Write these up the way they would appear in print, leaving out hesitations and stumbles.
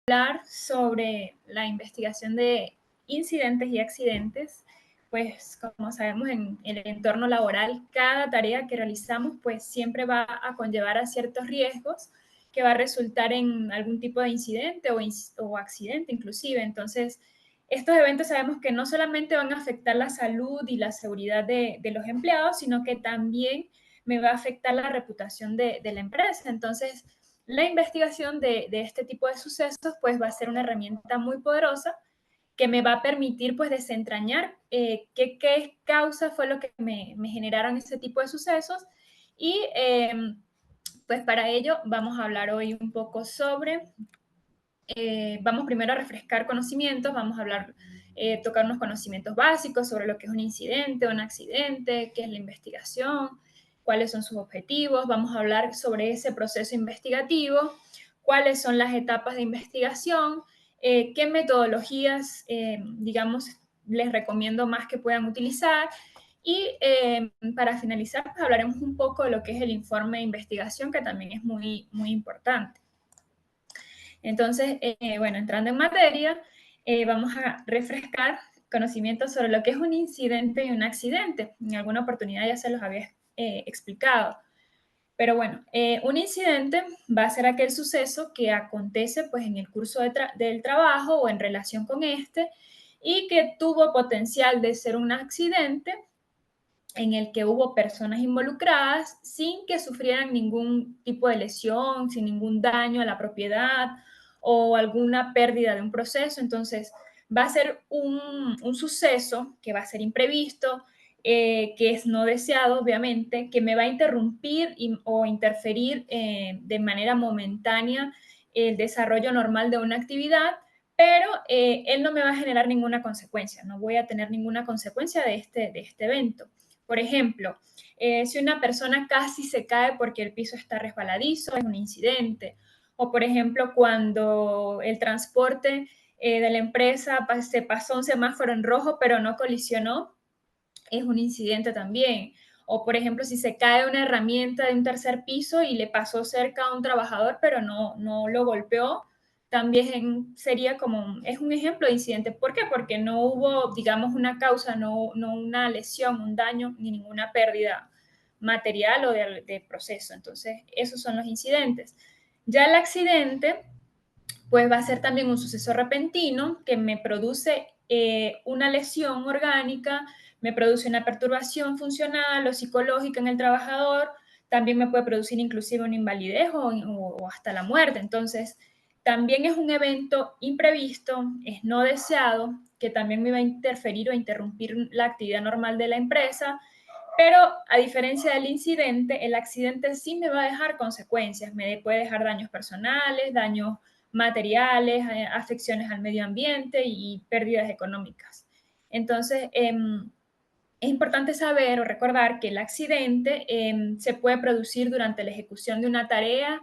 hablar sobre la investigación de incidentes y accidentes. Pues como sabemos, en el entorno laboral, cada tarea que realizamos pues siempre va a conllevar a ciertos riesgos que va a resultar en algún tipo de incidente o accidente inclusive. Entonces, estos eventos sabemos que no solamente van a afectar la salud y la seguridad de los empleados, sino que también me va a afectar la reputación de la empresa. Entonces, la investigación de este tipo de sucesos pues va a ser una herramienta muy poderosa que me va a permitir pues desentrañar qué causa fue lo que me generaron ese tipo de sucesos y pues para ello vamos a hablar hoy un poco sobre, vamos primero a refrescar conocimientos, vamos a hablar, tocar unos conocimientos básicos sobre lo que es un incidente, un accidente, qué es la investigación, cuáles son sus objetivos, vamos a hablar sobre ese proceso investigativo, cuáles son las etapas de investigación, qué metodologías, digamos, les recomiendo más que puedan utilizar. Y para finalizar, pues hablaremos un poco de lo que es el informe de investigación, que también es muy importante. Entonces, bueno, entrando en materia, vamos a refrescar conocimientos sobre lo que es un incidente y un accidente. En alguna oportunidad ya se los había explicado. Pero bueno, un incidente va a ser aquel suceso que acontece pues, en el curso del trabajo o en relación con este y que tuvo potencial de ser un accidente en el que hubo personas involucradas sin que sufrieran ningún tipo de lesión, sin ningún daño a la propiedad o alguna pérdida de un proceso. Entonces, va a ser un suceso que va a ser imprevisto, que es no deseado, obviamente, que me va a interrumpir o interferir de manera momentánea el desarrollo normal de una actividad, pero él no me va a generar ninguna consecuencia, no voy a tener ninguna consecuencia de este evento. Por ejemplo, si una persona casi se cae porque el piso está resbaladizo, es un incidente. O, por ejemplo, cuando el transporte de la empresa se pasó un semáforo en rojo, pero no colisionó, es un incidente también. O, por ejemplo, si se cae una herramienta de un tercer piso y le pasó cerca a un trabajador, pero no lo golpeó, también sería como, es un ejemplo de incidente. ¿Por qué? Porque no hubo, digamos, una causa, no una lesión, un daño, ni ninguna pérdida material o de proceso. Entonces, esos son los incidentes. Ya el accidente, pues va a ser también un suceso repentino que me produce una lesión orgánica, me produce una perturbación funcional o psicológica en el trabajador, también me puede producir inclusive una invalidez o hasta la muerte. Entonces, también es un evento imprevisto, es no deseado, que también me va a interferir o interrumpir la actividad normal de la empresa, pero a diferencia del incidente, el accidente sí me va a dejar consecuencias, me puede dejar daños personales, daños materiales, afecciones al medio ambiente y pérdidas económicas. Entonces, es importante saber o recordar que el accidente se puede producir durante la ejecución de una tarea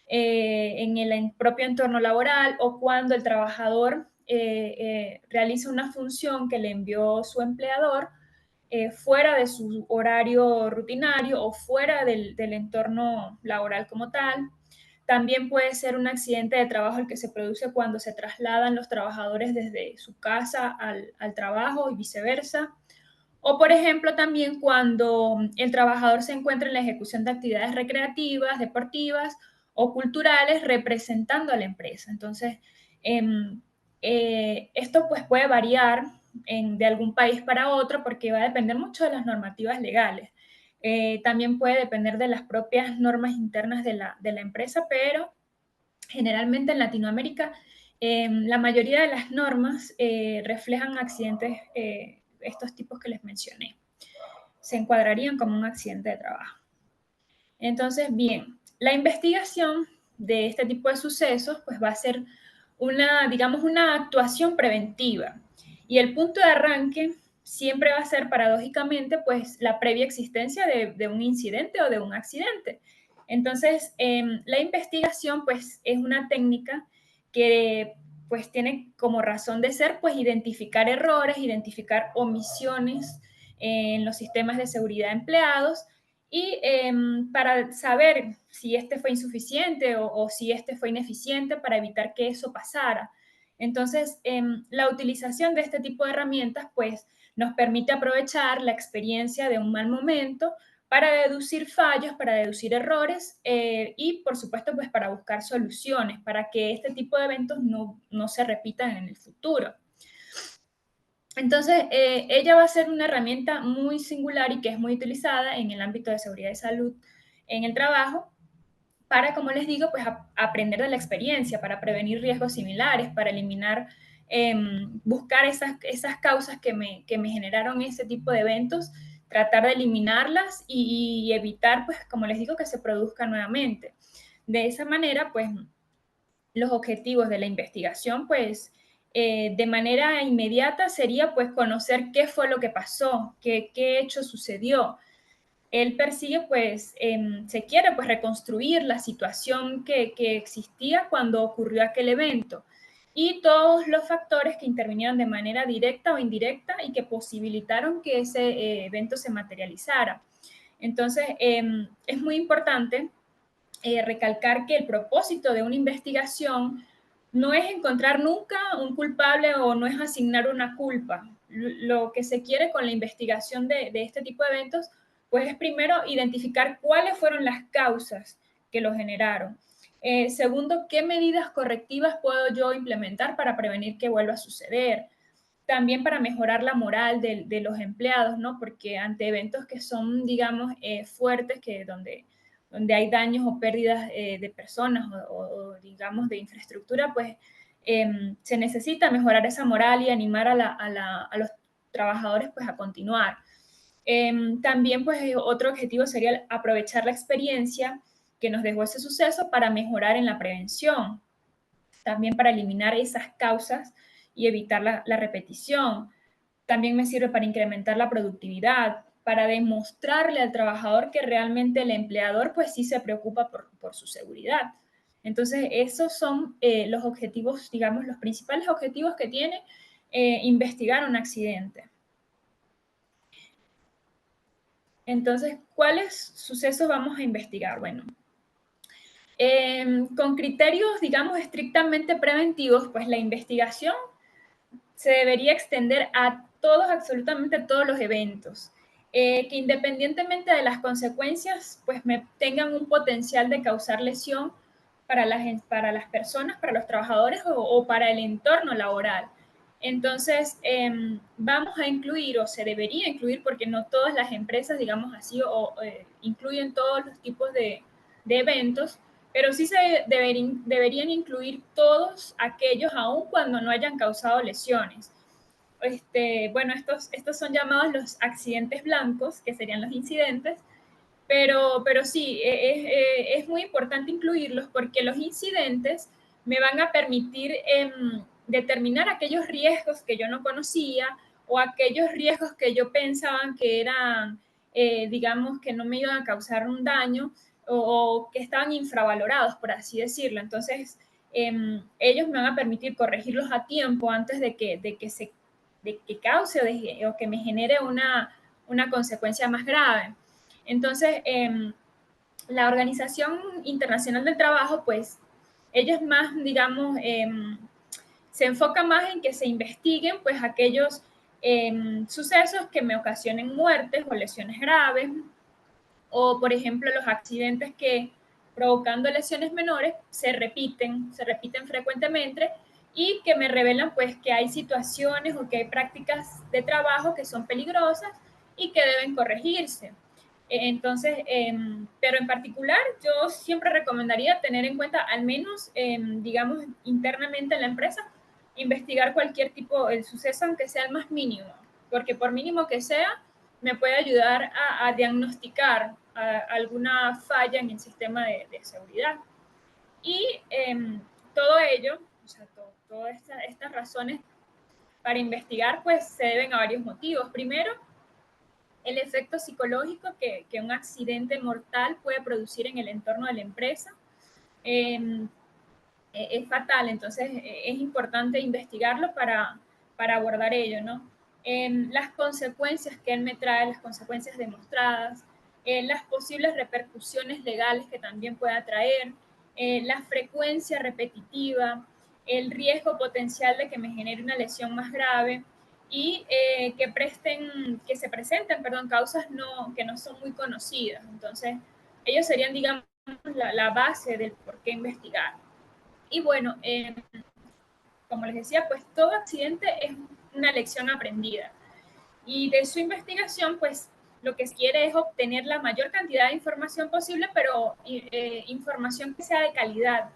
en el propio entorno laboral o cuando el trabajador realiza una función que le envió su empleador fuera de su horario rutinario o fuera del entorno laboral como tal. También puede ser un accidente de trabajo el que se produce cuando se trasladan los trabajadores desde su casa al trabajo y viceversa. O, por ejemplo, también cuando el trabajador se encuentra en la ejecución de actividades recreativas, deportivas o culturales representando a la empresa. Entonces, esto pues puede variar de algún país para otro porque va a depender mucho de las normativas legales. También puede depender de las propias normas internas de la empresa, pero generalmente en Latinoamérica la mayoría de las normas reflejan accidentes, estos tipos que les mencioné. Se encuadrarían como un accidente de trabajo. Entonces, bien, la investigación de este tipo de sucesos pues va a ser una, digamos, una actuación preventiva. Y el punto de arranque siempre va a ser, paradójicamente, pues la previa existencia de un incidente o de un accidente. Entonces, la investigación pues es una técnica que pues tiene como razón de ser pues identificar errores, identificar omisiones en los sistemas de seguridad empleados y para saber si este fue insuficiente o si este fue ineficiente para evitar que eso pasara. Entonces, la utilización de este tipo de herramientas pues nos permite aprovechar la experiencia de un mal momento para deducir fallos, para deducir errores y, por supuesto, pues para buscar soluciones para que este tipo de eventos no se repitan en el futuro. Entonces, ella va a ser una herramienta muy singular y que es muy utilizada en el ámbito de seguridad y salud en el trabajo para, como les digo, pues aprender de la experiencia, para prevenir riesgos similares, para eliminar, buscar esas causas que me generaron ese tipo de eventos, tratar de eliminarlas y evitar, pues, como les digo, que se produzca nuevamente. De esa manera, pues, los objetivos de la investigación, pues, de manera inmediata sería, pues, conocer qué fue lo que pasó, qué hecho sucedió. Él persigue, pues, se quiere, pues, reconstruir la situación que existía cuando ocurrió aquel evento y todos los factores que intervinieron de manera directa o indirecta y que posibilitaron que ese evento se materializara. Entonces, es muy importante recalcar que el propósito de una investigación no es encontrar nunca un culpable o no es asignar una culpa. Lo que se quiere con la investigación de este tipo de eventos, pues es primero identificar cuáles fueron las causas que lo generaron. Segundo, qué medidas correctivas puedo yo implementar para prevenir que vuelva a suceder. También para mejorar la moral de los empleados, ¿no? Porque ante eventos que son, digamos, fuertes, donde hay daños o pérdidas de personas o, digamos, de infraestructura, pues se necesita mejorar esa moral y animar a los trabajadores pues a continuar. También pues otro objetivo sería aprovechar la experiencia que nos dejó ese suceso para mejorar en la prevención, también para eliminar esas causas y evitar la repetición. También me sirve para incrementar la productividad, para demostrarle al trabajador que realmente el empleador pues sí se preocupa por su seguridad. Entonces, esos son los objetivos, digamos, los principales objetivos que tiene investigar un accidente. Entonces, ¿cuáles sucesos vamos a investigar? Bueno, con criterios, digamos, estrictamente preventivos, pues la investigación se debería extender a todos, absolutamente todos los eventos, que independientemente de las consecuencias, pues tengan un potencial de causar lesión para las personas, para los trabajadores o para el entorno laboral. Entonces, vamos a incluir, o se debería incluir, porque no todas las empresas, digamos así, incluyen todos los tipos de eventos, pero sí deberían incluir todos aquellos, aun cuando no hayan causado lesiones. Bueno, estos son llamados los accidentes blancos, que serían los incidentes, pero sí, es muy importante incluirlos porque los incidentes me van a permitir determinar aquellos riesgos que yo no conocía o aquellos riesgos que yo pensaba que eran, digamos, que no me iban a causar un daño o que estaban infravalorados, por así decirlo. Entonces, ellos me van a permitir corregirlos a tiempo antes de que cause o que me genere una consecuencia más grave. Entonces, la Organización Internacional del Trabajo, pues, ellos más, digamos, se enfoca más en que se investiguen, pues, aquellos sucesos que me ocasionen muertes o lesiones graves, o, por ejemplo, los accidentes que, provocando lesiones menores, se repiten frecuentemente y que me revelan, pues, que hay situaciones o que hay prácticas de trabajo que son peligrosas y que deben corregirse. Entonces, pero en particular, yo siempre recomendaría tener en cuenta, al menos, digamos, internamente en la empresa, investigar cualquier tipo de suceso, aunque sea el más mínimo, porque por mínimo que sea, me puede ayudar a diagnosticar alguna falla en el sistema de seguridad. Y todo ello, o sea, todas estas razones para investigar, pues se deben a varios motivos. Primero, el efecto psicológico que un accidente mortal puede producir en el entorno de la empresa es fatal, entonces es importante investigarlo para abordar ello, ¿no? Las consecuencias que él me trae, las consecuencias demostradas, las posibles repercusiones legales que también pueda traer, la frecuencia repetitiva, el riesgo potencial de que me genere una lesión más grave y que se presenten, perdón, causas que no son muy conocidas. Entonces, ellos serían, digamos, la base del por qué investigar. Y bueno, como les decía, pues todo accidente es una lección aprendida. Y de su investigación, pues lo que se quiere es obtener la mayor cantidad de información posible, pero información que sea de calidad.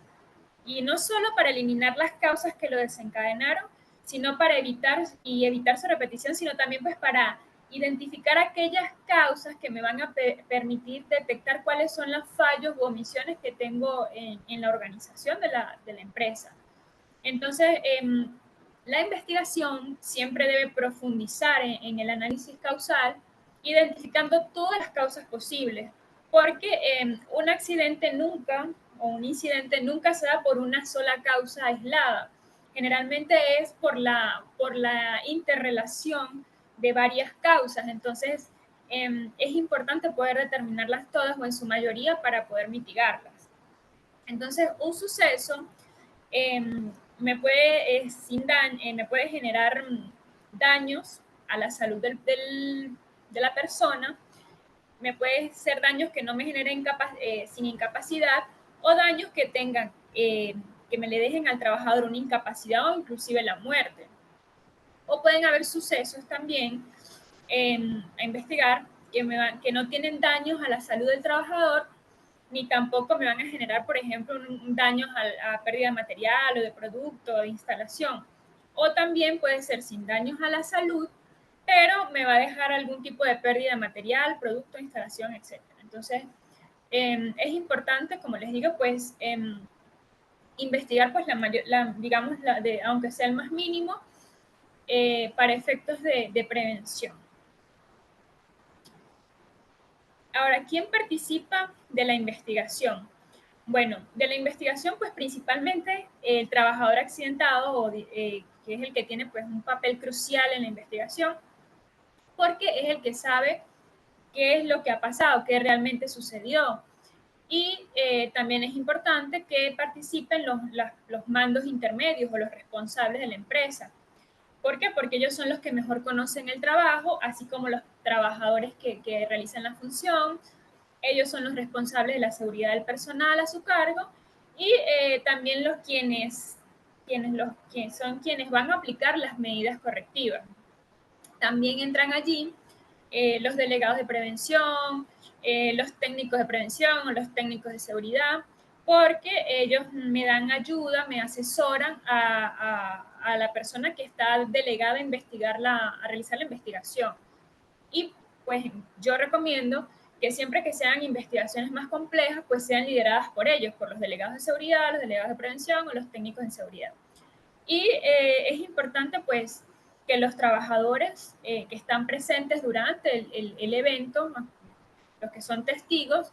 Y no solo para eliminar las causas que lo desencadenaron, sino para evitar su repetición, sino también pues para identificar aquellas causas que me van a permitir detectar cuáles son los fallos u omisiones que tengo en la organización de la empresa. Entonces, la investigación siempre debe profundizar en el análisis causal, identificando todas las causas posibles, porque un accidente nunca o un incidente nunca se da por una sola causa aislada. Generalmente es por la interrelación de varias causas. Entonces, es importante poder determinarlas todas o en su mayoría para poder mitigarlas. Entonces, un suceso eh, me puede generar daños a la salud de la persona, me puede ser daños que no me generen sin incapacidad o daños que tengan, que me le dejen al trabajador una incapacidad o inclusive la muerte. O pueden haber sucesos también a investigar que no tienen daños a la salud del trabajador, ni tampoco me van a generar, por ejemplo, daños a pérdida de material o de producto o de instalación. O también puede ser sin daños a la salud, pero me va a dejar algún tipo de pérdida de material, producto, instalación, etc. Entonces, es importante, como les digo, pues investigar, pues digamos, aunque sea el más mínimo, para efectos de prevención. Ahora, ¿quién participa de la investigación? Bueno, de la investigación, pues principalmente el trabajador accidentado, que es el que tiene pues un papel crucial en la investigación, porque es el que sabe qué es lo que ha pasado, qué realmente sucedió. Y también es importante que participen los mandos intermedios o los responsables de la empresa. ¿Por qué? Porque ellos son los que mejor conocen el trabajo, así como los trabajadores que realizan la función. Ellos son los responsables de la seguridad del personal a su cargo y también quienes van a aplicar las medidas correctivas. También entran allí los delegados de prevención, los técnicos de prevención o los técnicos de seguridad, porque ellos me dan ayuda, me asesoran a la persona que está delegada a realizar la investigación. Y pues yo recomiendo que siempre que sean investigaciones más complejas, pues sean lideradas por ellos, por los delegados de seguridad, los delegados de prevención o los técnicos de seguridad. Y es importante pues que los trabajadores que están presentes durante el evento, los que son testigos,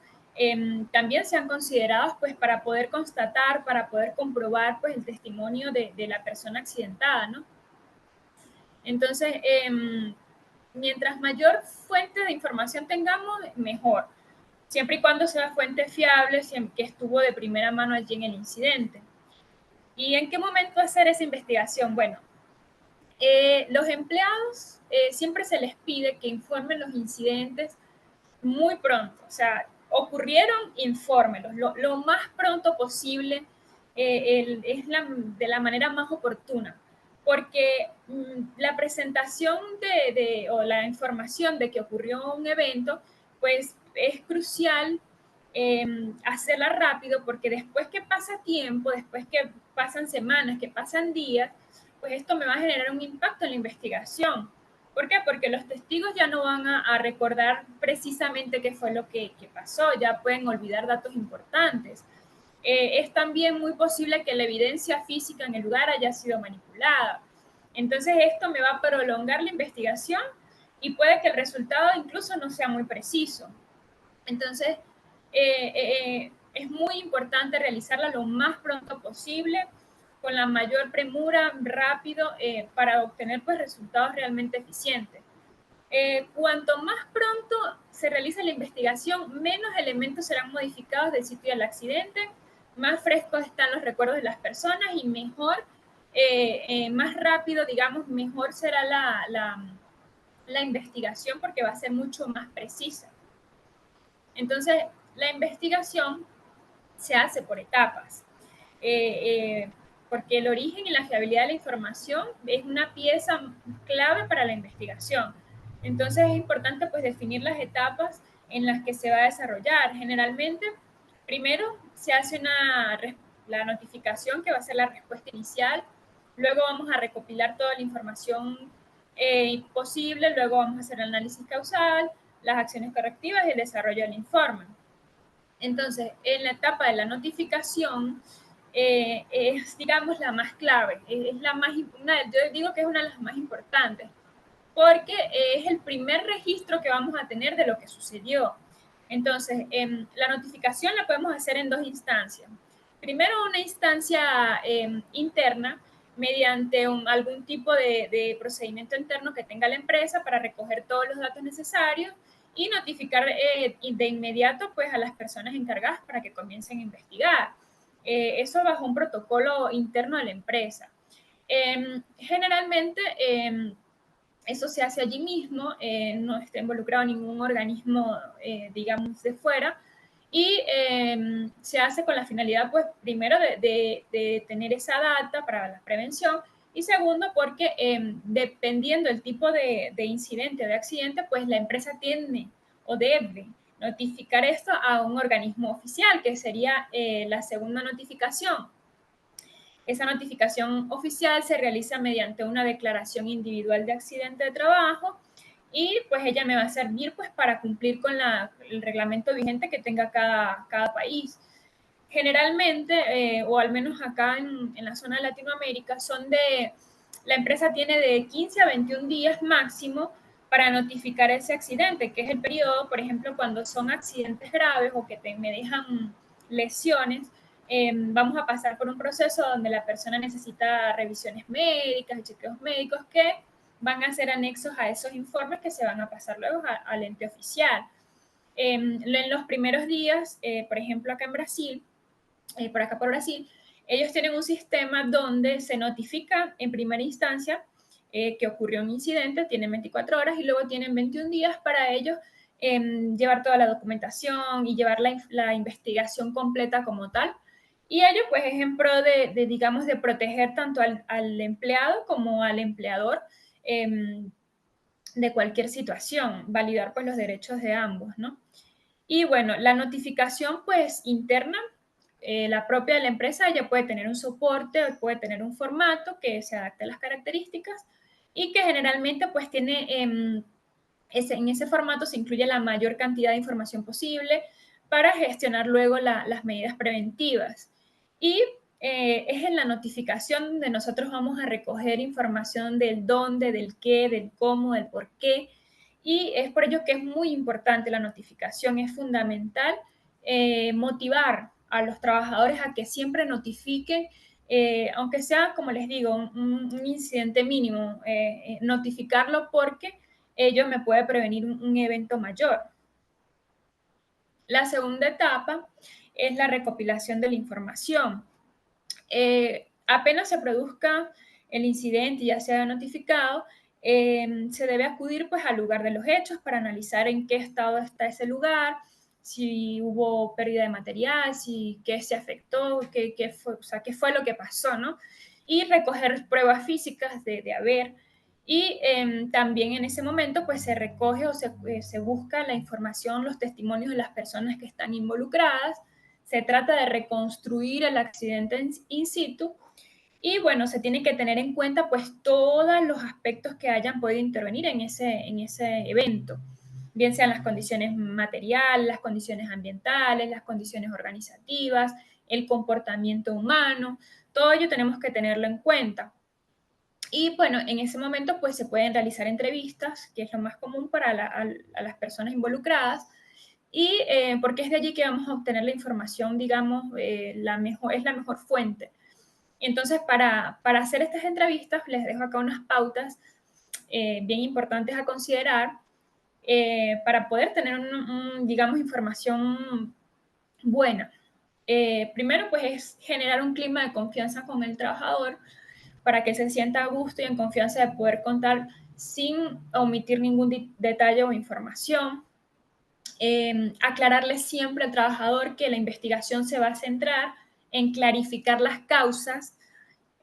también sean considerados pues para poder constatar, para poder comprobar pues el testimonio de la persona accidentada, ¿no? Entonces, mientras mayor fuente de información tengamos, mejor, siempre y cuando sea fuente fiable, que estuvo de primera mano allí en el incidente. ¿Y en qué momento hacer esa investigación? Bueno, los empleados siempre se les pide que informen los incidentes muy pronto, o sea, ocurrieron, infórmelos, lo más pronto posible, de la manera más oportuna, porque la presentación o la información de que ocurrió un evento, pues es crucial hacerla rápido, porque después que pasa tiempo, después que pasan semanas, que pasan días, pues esto me va a generar un impacto en la investigación. ¿Por qué? Porque los testigos ya no van a recordar precisamente qué fue lo que pasó, ya pueden olvidar datos importantes. Es también muy posible que la evidencia física en el lugar haya sido manipulada. Entonces esto me va a prolongar la investigación y puede que el resultado incluso no sea muy preciso. Entonces, es muy importante realizarla lo más pronto posible, con la mayor premura, rápido, para obtener pues, resultados realmente eficientes. Cuanto más pronto se realiza la investigación, menos elementos serán modificados del sitio del accidente, más frescos están los recuerdos de las personas y mejor, más rápido, digamos, mejor será la investigación porque va a ser mucho más precisa. Entonces, la investigación se hace por etapas, porque el origen y la fiabilidad de la información es una pieza clave para la investigación. Entonces es importante pues definir las etapas en las que se va a desarrollar. Generalmente, primero se hace la notificación, que va a ser la respuesta inicial, luego vamos a recopilar toda la información posible, luego vamos a hacer el análisis causal, las acciones correctivas y el desarrollo del informe. Entonces, en la etapa de la notificación, es, digamos, la más clave, es la más, yo digo que es una de las más importantes, porque es el primer registro que vamos a tener de lo que sucedió. Entonces, la notificación la podemos hacer en dos instancias. Primero, una instancia interna, mediante algún tipo de procedimiento interno que tenga la empresa para recoger todos los datos necesarios y notificar de inmediato pues, a las personas encargadas para que comiencen a investigar. Eso bajo un protocolo interno de la empresa. Generalmente, eso se hace allí mismo, no está involucrado ningún organismo, digamos, de fuera, y se hace con la finalidad, pues, primero de tener esa data para la prevención, y segundo, porque dependiendo del tipo de incidente o de accidente, pues la empresa tiene o debe notificar esto a un organismo oficial, que sería la segunda notificación. Esa notificación oficial se realiza mediante una declaración individual de accidente de trabajo y pues ella me va a servir pues para cumplir con el reglamento vigente que tenga cada país. Generalmente, o al menos acá en la zona de Latinoamérica, la empresa tiene de 15 a 21 días máximo para notificar ese accidente, que es el periodo, por ejemplo, cuando son accidentes graves o que me dejan lesiones, vamos a pasar por un proceso donde la persona necesita revisiones médicas y chequeos médicos que van a ser anexos a esos informes que se van a pasar luego al ente oficial. En los primeros días, por ejemplo, acá en Brasil, por acá por Brasil, ellos tienen un sistema donde se notifica en primera instancia que ocurrió un incidente, tienen 24 horas y luego tienen 21 días para ellos llevar toda la documentación y llevar la investigación completa como tal. Y ello pues es en pro digamos, de proteger tanto al empleado como al empleador de cualquier situación, validar pues los derechos de ambos, ¿no? Y bueno, la notificación pues interna, la propia de la empresa ya puede tener un soporte, puede tener un formato que se adapte a las características y que generalmente pues tiene, en ese formato se incluye la mayor cantidad de información posible para gestionar luego las medidas preventivas. Y es en la notificación donde nosotros vamos a recoger información del dónde, del qué, del cómo, del por qué. Y es por ello que es muy importante la notificación, es fundamental motivar a los trabajadores a que siempre notifiquen, aunque sea, como les digo, un incidente mínimo, notificarlo porque ello me puede prevenir un evento mayor. La segunda etapa es la recopilación de la información. Apenas se produzca el incidente y ya se haya notificado, se debe acudir pues al lugar de los hechos para analizar en qué estado está ese lugar, si hubo pérdida de material, si qué se afectó, qué fue lo que pasó, ¿no? Y recoger pruebas físicas de haber. Y también en ese momento pues se recoge o se busca la información, los testimonios de las personas que están involucradas. Se trata de reconstruir el accidente in situ y bueno, se tiene que tener en cuenta pues todos los aspectos que hayan podido intervenir en ese evento, bien sean las condiciones materiales, las condiciones ambientales, las condiciones organizativas, el comportamiento humano, todo ello tenemos que tenerlo en cuenta. Y bueno, en ese momento pues se pueden realizar entrevistas, que es lo más común para a las personas involucradas, y porque es de allí que vamos a obtener la información, digamos, es la mejor fuente. Entonces, para hacer estas entrevistas, les dejo acá unas pautas bien importantes a considerar. para poder tener, digamos, información buena. Primero, pues es generar un clima de confianza con el trabajador para que se sienta a gusto y en confianza de poder contar sin omitir ningún detalle o información. Aclararle siempre al trabajador que la investigación se va a centrar en clarificar las causas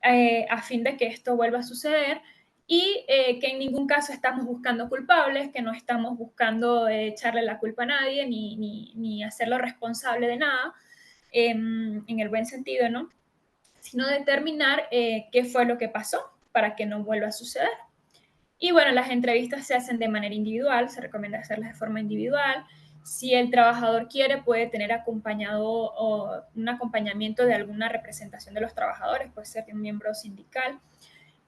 a fin de que esto vuelva a suceder y que en ningún caso estamos buscando culpables, que no estamos buscando echarle la culpa a nadie ni hacerlo responsable de nada, en el buen sentido, ¿no? Sino determinar qué fue lo que pasó para que no vuelva a suceder. Y bueno, las entrevistas se hacen de manera individual, se recomienda hacerlas de forma individual. Si el trabajador quiere, puede tener acompañado o un acompañamiento de alguna representación de los trabajadores, puede ser de un miembro sindical.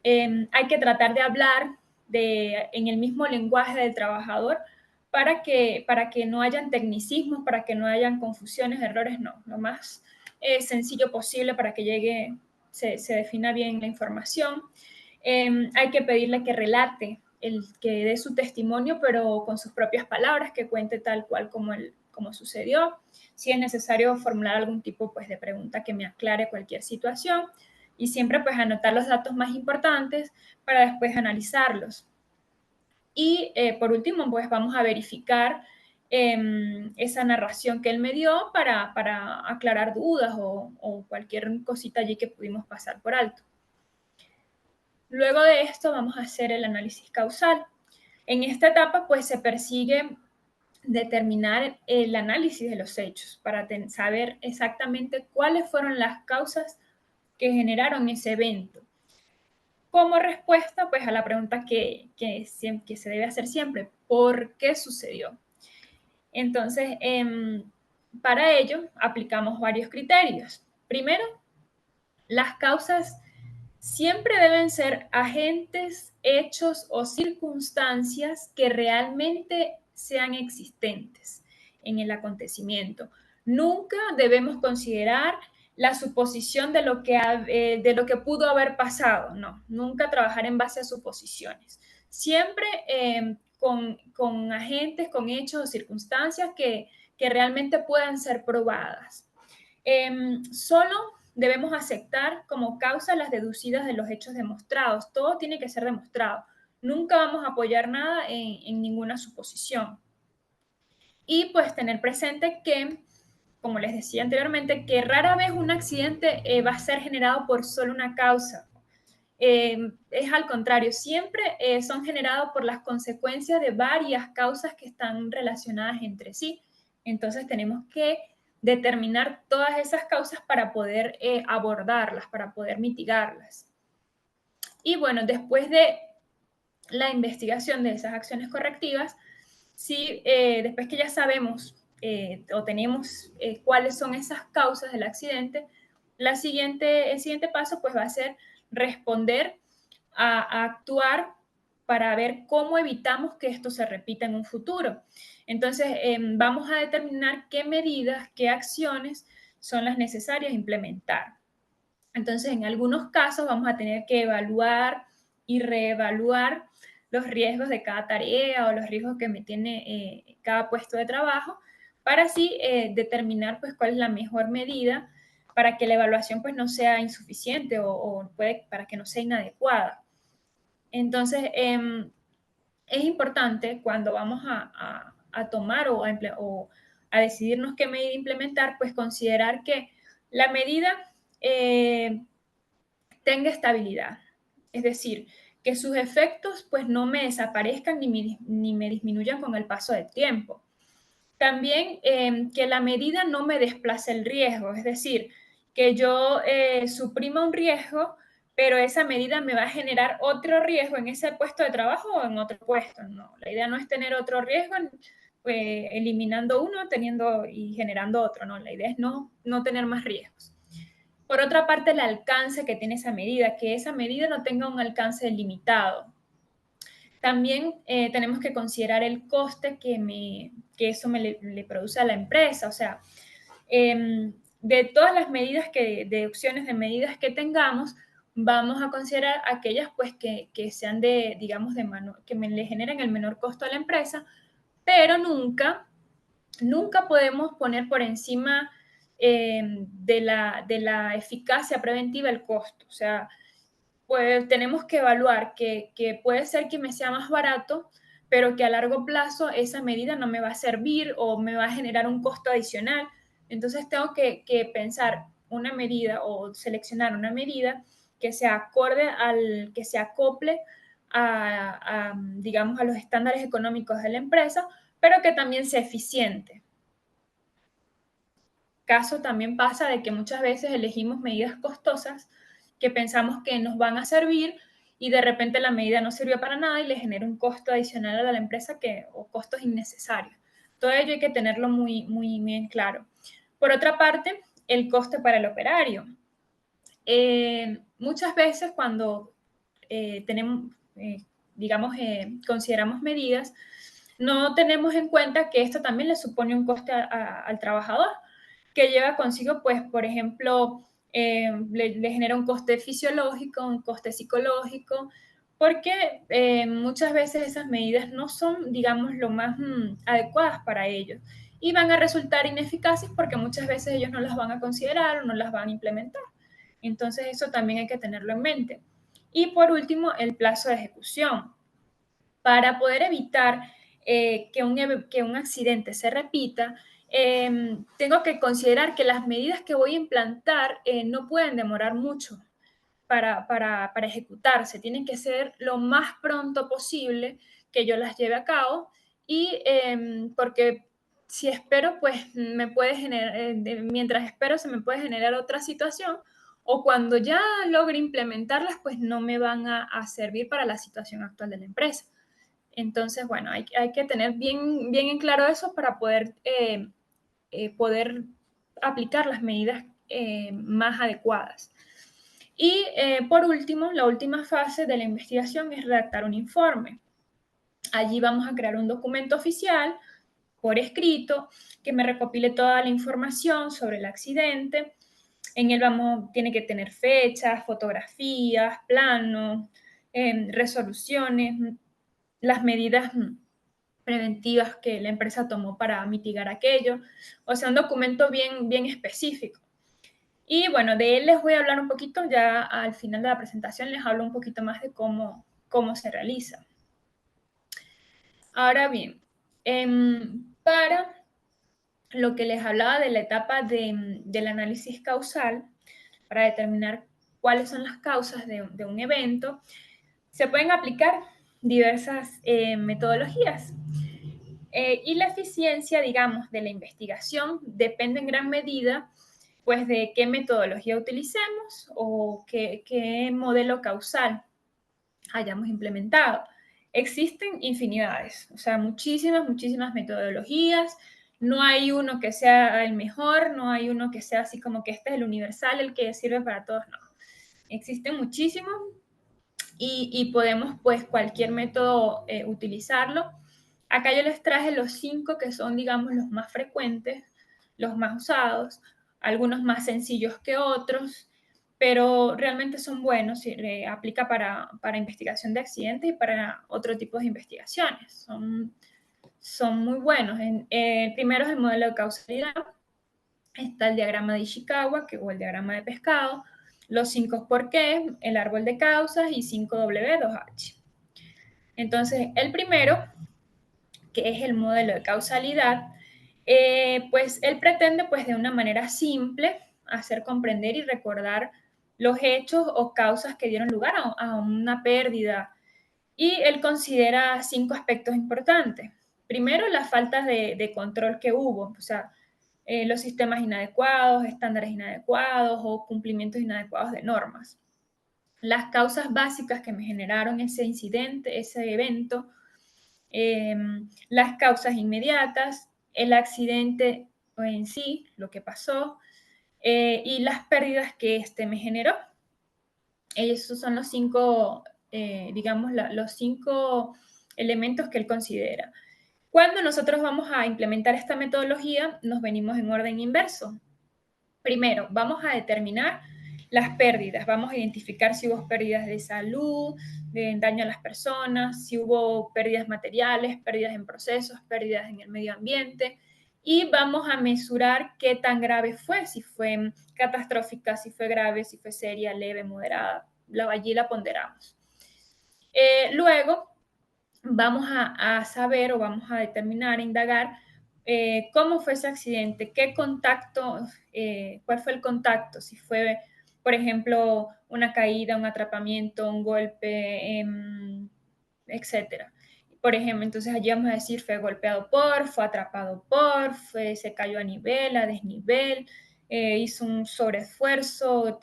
Hay que tratar de hablar en el mismo lenguaje del trabajador para que no hayan tecnicismos, para que no hayan confusiones, errores, no. Lo más sencillo posible para que se defina bien la información. Hay que pedirle que relate, que dé su testimonio, pero con sus propias palabras, que cuente tal cual como sucedió. Si es necesario formular algún tipo pues, de pregunta que me aclare cualquier situación y siempre pues anotar los datos más importantes para después analizarlos. Y por último, pues vamos a verificar esa narración que él me dio para aclarar dudas o cualquier cosita allí que pudimos pasar por alto. Luego de esto vamos a hacer el análisis causal. En esta etapa pues se persigue determinar el análisis de los hechos para saber exactamente cuáles fueron las causas que generaron ese evento. Como respuesta pues a la pregunta que se debe hacer siempre, ¿por qué sucedió? Entonces, para ello aplicamos varios criterios. Primero, las causas siempre deben ser agentes, hechos o circunstancias que realmente sean existentes en el acontecimiento. Nunca debemos considerar la suposición de lo que pudo haber pasado, no, nunca trabajar en base a suposiciones. Siempre con agentes, con hechos o circunstancias que realmente puedan ser probadas. Solo debemos aceptar como causa las deducidas de los hechos demostrados. Todo tiene que ser demostrado. Nunca vamos a apoyar nada en ninguna suposición. Y pues tener presente que, como les decía anteriormente, que rara vez un accidente va a ser generado por solo una causa. Es al contrario, siempre son generados por las consecuencias de varias causas que están relacionadas entre sí. Entonces tenemos que determinar todas esas causas para poder abordarlas, para poder mitigarlas. Y bueno, después de la investigación de esas acciones correctivas, sí, después que ya sabemos o tenemos cuáles son esas causas del accidente, el siguiente paso pues va a ser responder a actuar para ver cómo evitamos que esto se repita en un futuro. Entonces, vamos a determinar qué medidas, qué acciones son las necesarias implementar. Entonces, en algunos casos vamos a tener que evaluar y reevaluar los riesgos de cada tarea o los riesgos que me tiene cada puesto de trabajo para así determinar pues cuál es la mejor medida para que la evaluación pues no sea insuficiente para que no sea inadecuada. Entonces, es importante cuando vamos a tomar o a decidirnos qué medida implementar, pues considerar que la medida tenga estabilidad. Es decir, que sus efectos pues no me desaparezcan ni me disminuyan con el paso del tiempo. También que la medida no me desplace el riesgo, es decir, que yo suprima un riesgo, pero esa medida me va a generar otro riesgo en ese puesto de trabajo o en otro puesto. No, la idea no es tener otro riesgo eliminando uno y generando otro, no, la idea es no tener más riesgos. Por otra parte, el alcance que tiene esa medida, que esa medida no tenga un alcance limitado. También tenemos que considerar el coste que eso le produce a la empresa. O sea, de todas las medidas, de opciones de medidas que tengamos, vamos a considerar aquellas pues que sean digamos, que le generen el menor costo a la empresa pero nunca podemos poner por encima de la eficacia preventiva el costo. O sea, pues tenemos que evaluar que puede ser que me sea más barato, pero que a largo plazo esa medida no me va a servir o me va a generar un costo adicional. Entonces tengo que pensar una medida o seleccionar una medida que se acorde que se acople digamos, a los estándares económicos de la empresa, pero que también sea eficiente. Caso también pasa de que muchas veces elegimos medidas costosas que pensamos que nos van a servir y de repente la medida no sirvió para nada y le genera un costo adicional a la empresa o costos innecesarios. Todo ello hay que tenerlo muy bien claro. Por otra parte, el coste para el operario. Muchas veces cuando tenemos, digamos, consideramos medidas, no tenemos en cuenta que esto también le supone un coste al trabajador, que lleva consigo, pues, por ejemplo, le genera un coste fisiológico, un coste psicológico, porque muchas veces esas medidas no son, digamos, lo más adecuadas para ellos y van a resultar ineficaces porque muchas veces ellos no las van a considerar o no las van a implementar. Entonces, eso también hay que tenerlo en mente. Y por último, el plazo de ejecución. Para poder evitar que un accidente se repita, tengo que considerar que las medidas que voy a implantar no pueden demorar mucho para ejecutarse. Tienen que ser lo más pronto posible que yo las lleve a cabo y porque si espero, pues me puede generar, mientras espero se me puede generar otra situación o cuando ya logre implementarlas, pues no me van a servir para la situación actual de la empresa. Entonces, bueno, hay que tener bien en claro eso para poder aplicar las medidas más adecuadas. Y por último, la última fase de la investigación es redactar un informe. Allí vamos a crear un documento oficial por escrito que me recopile toda la información sobre el accidente. En él tiene que tener fechas, fotografías, planos, resoluciones, las medidas preventivas que la empresa tomó para mitigar aquello. O sea, un documento bien específico. Y bueno, de él les voy a hablar un poquito, ya al final de la presentación les hablo un poquito más de cómo se realiza. Ahora bien, para lo que les hablaba de la etapa del análisis causal, para determinar cuáles son las causas de un evento, se pueden aplicar diversas metodologías. Y la eficiencia, digamos, de la investigación depende en gran medida pues de qué metodología utilicemos o qué modelo causal hayamos implementado. Existen infinidades, o sea, muchísimas metodologías. No hay uno que sea el mejor, no hay uno que sea así como que este es el universal, el que sirve para todos, no. Existen muchísimos y podemos pues cualquier método utilizarlo. Acá yo les traje los 5 que son, digamos, los más frecuentes, los más usados, algunos más sencillos que otros, pero realmente son buenos y aplica para investigación de accidentes y para otro tipo de investigaciones. Son muy buenos. El primero es el modelo de causalidad, está el diagrama de Ishikawa o el diagrama de pescado, los 5 por qué, el árbol de causas y 5W2H. Entonces, el primero, que es el modelo de causalidad, pues él pretende pues de una manera simple hacer comprender y recordar los hechos o causas que dieron lugar a una pérdida. Y él considera 5 aspectos importantes. Primero, las faltas de control que hubo, o sea, los sistemas inadecuados, estándares inadecuados o cumplimientos inadecuados de normas. Las causas básicas que me generaron ese incidente, ese evento, las causas inmediatas, el accidente en sí, lo que pasó, y las pérdidas que este me generó. Esos son los 5, digamos, los 5 elementos que él considera. Cuando nosotros vamos a implementar esta metodología, nos venimos en orden inverso. Primero, vamos a determinar las pérdidas. Vamos a identificar si hubo pérdidas de salud, de daño a las personas, si hubo pérdidas materiales, pérdidas en procesos, pérdidas en el medio ambiente. Y vamos a mesurar qué tan grave fue, si fue catastrófica, si fue grave, si fue seria, leve, moderada. Allí la ponderamos. Luego vamos a saber o vamos a determinar, indagar cómo fue ese accidente, qué contacto, cuál fue el contacto, si fue, por ejemplo, una caída, un atrapamiento, un golpe, etcétera. Por ejemplo, entonces allí vamos a decir fue golpeado por, fue atrapado por, se cayó a nivel, a desnivel, hizo un sobreesfuerzo,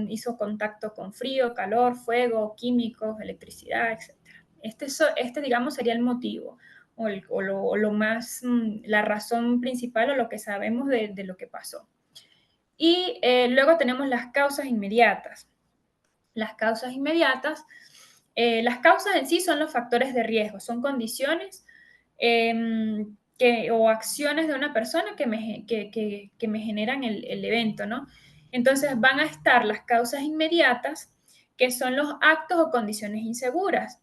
hizo contacto con frío, calor, fuego, químicos, electricidad, etc. Digamos, sería el motivo o lo más, la razón principal o lo que sabemos de lo que pasó. Y luego tenemos las causas inmediatas. Las causas inmediatas, las causas en sí son los factores de riesgo, son condiciones o acciones de una persona que me generan el evento, ¿no? Entonces van a estar las causas inmediatas, que son los actos o condiciones inseguras.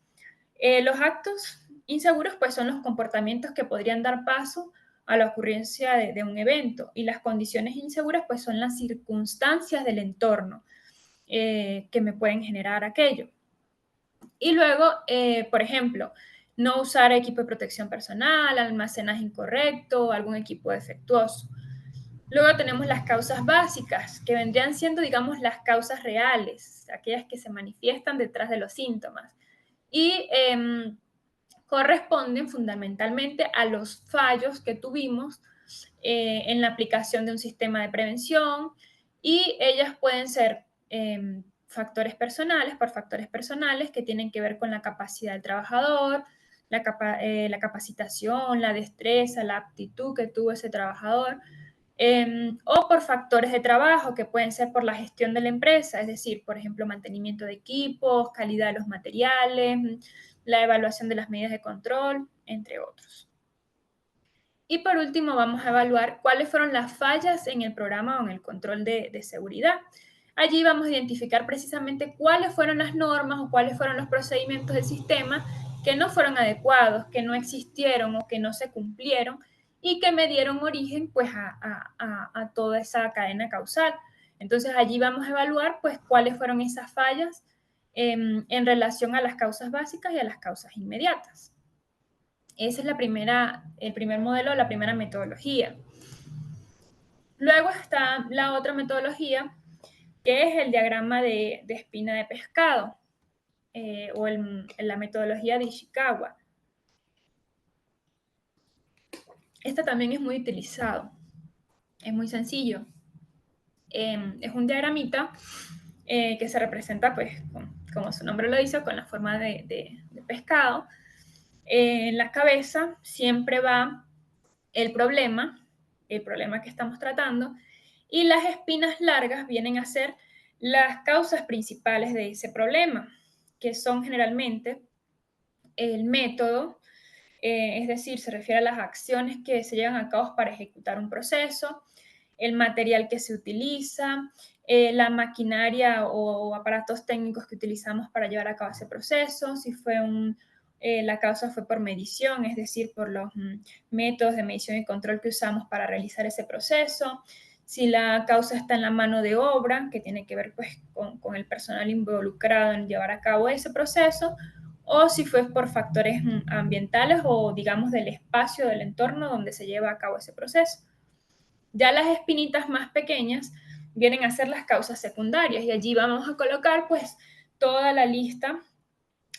Los actos inseguros, pues, son los comportamientos que podrían dar paso a la ocurrencia de un evento, y las condiciones inseguras, pues, son las circunstancias del entorno que me pueden generar aquello. Y luego, por ejemplo, no usar equipo de protección personal, almacenaje incorrecto, algún equipo defectuoso. Luego tenemos las causas básicas, que vendrían siendo, digamos, las causas reales, aquellas que se manifiestan detrás de los síntomas. Y corresponden fundamentalmente a los fallos que tuvimos en la aplicación de un sistema de prevención, y ellas pueden ser factores personales que tienen que ver con la capacidad del trabajador, la capacitación, la destreza, la aptitud que tuvo ese trabajador, o por factores de trabajo que pueden ser por la gestión de la empresa, es decir, por ejemplo, mantenimiento de equipos, calidad de los materiales, la evaluación de las medidas de control, entre otros. Y por último, vamos a evaluar cuáles fueron las fallas en el programa o en el control de seguridad. Allí vamos a identificar precisamente cuáles fueron las normas o cuáles fueron los procedimientos del sistema que no fueron adecuados, que no existieron o que no se cumplieron, y que me dieron origen, pues, a toda esa cadena causal. Entonces allí vamos a evaluar, pues, cuáles fueron esas fallas en relación a las causas básicas y a las causas inmediatas. Esa es el primer modelo, la primera metodología. Luego está la otra metodología, que es el diagrama de espina de pescado, o la metodología de Ishikawa. Esta también es muy utilizado, es muy sencillo. Es un diagramita que se representa, pues, como su nombre lo dice, con la forma de pescado. En la cabeza siempre va el problema que estamos tratando, y las espinas largas vienen a ser las causas principales de ese problema, que son generalmente el método, es decir, se refiere a las acciones que se llevan a cabo para ejecutar un proceso, el material que se utiliza, la maquinaria o aparatos técnicos que utilizamos para llevar a cabo ese proceso, si fue la causa fue por medición, es decir, por los métodos de medición y control que usamos para realizar ese proceso, si la causa está en la mano de obra, que tiene que ver, pues, con el personal involucrado en llevar a cabo ese proceso, o si fue por factores ambientales o, digamos, del espacio, del entorno donde se lleva a cabo ese proceso. Ya las espinitas más pequeñas vienen a ser las causas secundarias, y allí vamos a colocar, pues, toda la lista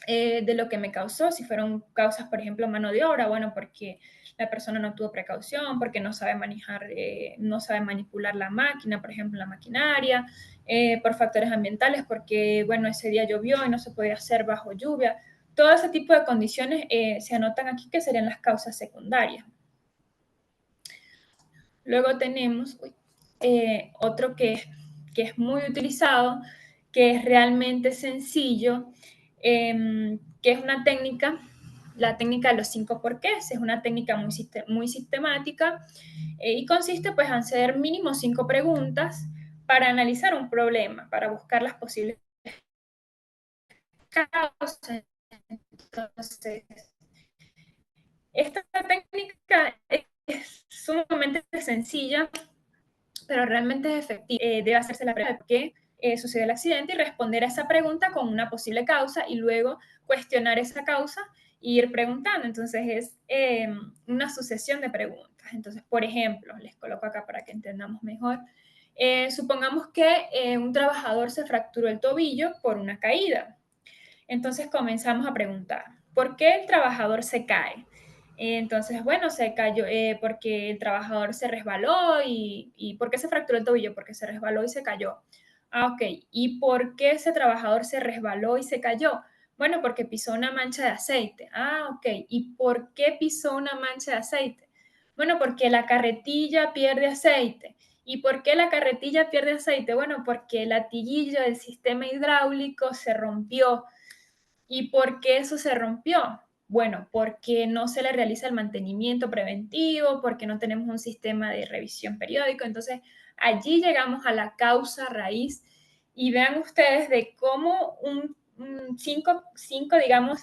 de lo que me causó. Si fueron causas, por ejemplo, mano de obra, bueno, porque la persona no tuvo precaución, porque no sabe manejar, no sabe manipular la máquina, por ejemplo, la maquinaria, por factores ambientales, porque, bueno, ese día llovió y no se podía hacer bajo lluvia. Todo ese tipo de condiciones se anotan aquí, que serían las causas secundarias. Luego tenemos otro que es muy utilizado, que es realmente sencillo, que es una técnica, la técnica de los 5 porqués. Es una técnica muy sistemática, y consiste, pues, en hacer mínimo 5 preguntas para analizar un problema, para buscar las posibles causas. Entonces, esta técnica es sumamente sencilla, pero realmente es efectiva. Debe hacerse la pregunta de por qué sucedió el accidente y responder a esa pregunta con una posible causa y luego cuestionar esa causa e ir preguntando. Entonces es una sucesión de preguntas. Entonces, por ejemplo, les coloco acá para que entendamos mejor. Supongamos que un trabajador se fracturó el tobillo por una caída. Entonces comenzamos a preguntar, ¿por qué el trabajador se cae? Entonces, bueno, se cayó porque el trabajador se resbaló y ¿por qué se fracturó el tobillo? Porque se resbaló y se cayó. Ah, ok. ¿Y por qué ese trabajador se resbaló y se cayó? Bueno, porque pisó una mancha de aceite. Ah, ok. ¿Y por qué pisó una mancha de aceite? Bueno, porque la carretilla pierde aceite. ¿Y por qué la carretilla pierde aceite? Bueno, porque el latiguillo del sistema hidráulico se rompió. ¿Y por qué eso se rompió? Bueno, porque no se le realiza el mantenimiento preventivo, porque no tenemos un sistema de revisión periódico. Entonces, allí llegamos a la causa raíz y vean ustedes de cómo cinco digamos,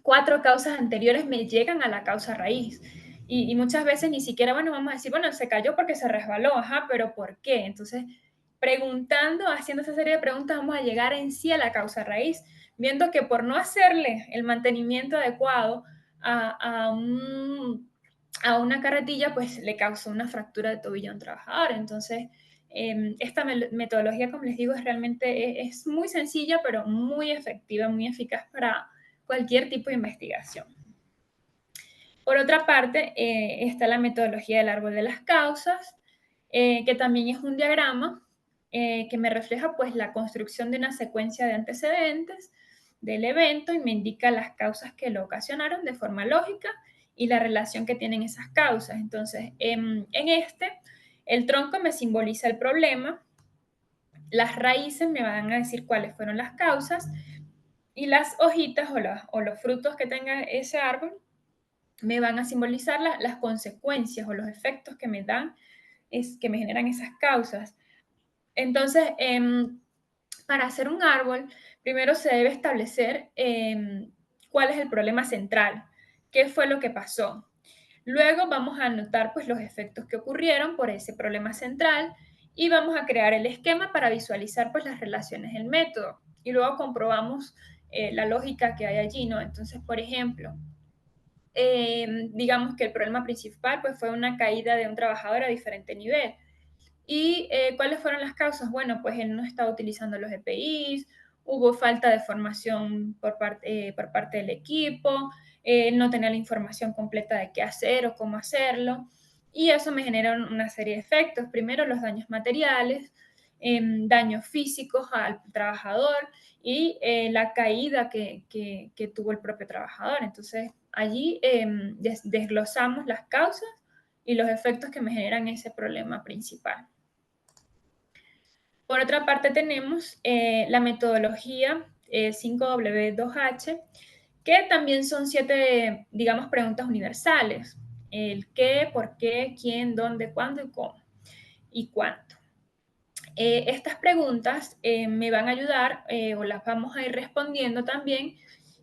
4 causas anteriores me llegan a la causa raíz. Y muchas veces ni siquiera, bueno, vamos a decir, bueno, se cayó porque se resbaló, ajá, pero ¿por qué? Entonces, preguntando, haciendo esa serie de preguntas, vamos a llegar en sí a la causa raíz, viendo que por no hacerle el mantenimiento adecuado a, a una carretilla, pues le causó una fractura de tobillo a un trabajador. Entonces, esta metodología, como les digo, es realmente es muy sencilla, pero muy efectiva, muy eficaz para cualquier tipo de investigación. Por otra parte, está la metodología del árbol de las causas, que también es un diagrama que me refleja pues la construcción de una secuencia de antecedentes del evento y me indica las causas que lo ocasionaron de forma lógica y la relación que tienen esas causas. Entonces, en este, el tronco me simboliza el problema, las raíces me van a decir cuáles fueron las causas y las hojitas o los frutos que tenga ese árbol me van a simbolizar las consecuencias o los efectos que me dan, que me generan esas causas. Entonces, para hacer un árbol, primero se debe establecer cuál es el problema central, qué fue lo que pasó. Luego vamos a anotar pues, los efectos que ocurrieron por ese problema central y vamos a crear el esquema para visualizar pues, las relaciones del método. Y luego comprobamos la lógica que hay allí, ¿no? Entonces, por ejemplo, digamos que el problema principal pues, fue una caída de un trabajador a diferente nivel. ¿Y cuáles fueron las causas? Bueno, pues él no estaba utilizando los EPIs, hubo falta de formación por parte del equipo, no tenía la información completa de qué hacer o cómo hacerlo, y eso me generó una serie de efectos. Primero, los daños materiales, daños físicos al trabajador y la caída que tuvo el propio trabajador. Entonces, allí desglosamos las causas y los efectos que me generan ese problema principal. Por otra parte, tenemos la metodología 5W2H, que también son 7, digamos, preguntas universales. El qué, por qué, quién, dónde, cuándo y cómo y cuánto. Estas preguntas me van a ayudar o las vamos a ir respondiendo también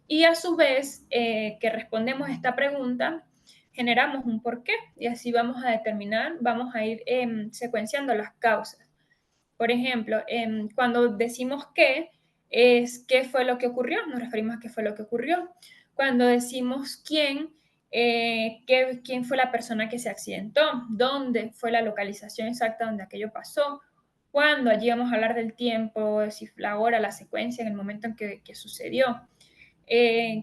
y a su vez que respondemos esta pregunta, generamos un porqué y así vamos a determinar, vamos a ir secuenciando las causas. Por ejemplo, cuando decimos qué, es qué fue lo que ocurrió, nos referimos a qué fue lo que ocurrió. Cuando decimos quién, quién fue la persona que se accidentó, dónde fue la localización exacta donde aquello pasó, cuándo, allí vamos a hablar del tiempo, si la hora, la secuencia, en el momento en que sucedió.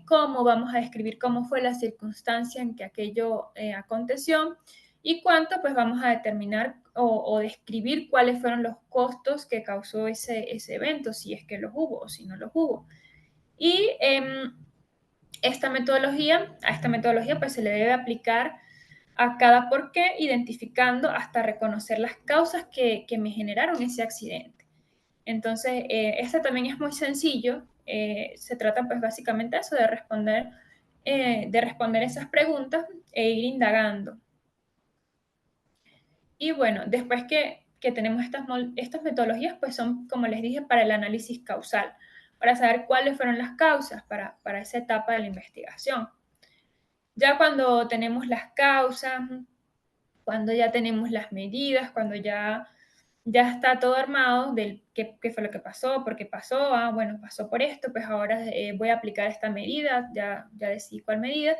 Cómo vamos a describir cómo fue la circunstancia en que aquello aconteció y cuánto pues vamos a determinar o describir cuáles fueron los costos que causó ese evento, si es que los hubo o si no los hubo. Y a esta metodología pues se le debe aplicar a cada por qué, identificando hasta reconocer las causas que me generaron ese accidente. Entonces, este también es muy sencillo. Se trata pues básicamente de eso, de responder esas preguntas e ir indagando. Y bueno, después que que tenemos estas metodologías, pues son, como les dije, para el análisis causal, para saber cuáles fueron las causas para esa etapa de la investigación. Ya cuando tenemos las causas, cuando ya tenemos las medidas, cuando ya está todo armado del qué fue lo que pasó, por qué pasó, bueno, pasó por esto, pues ahora voy a aplicar esta medida, ya decidí cuál medida,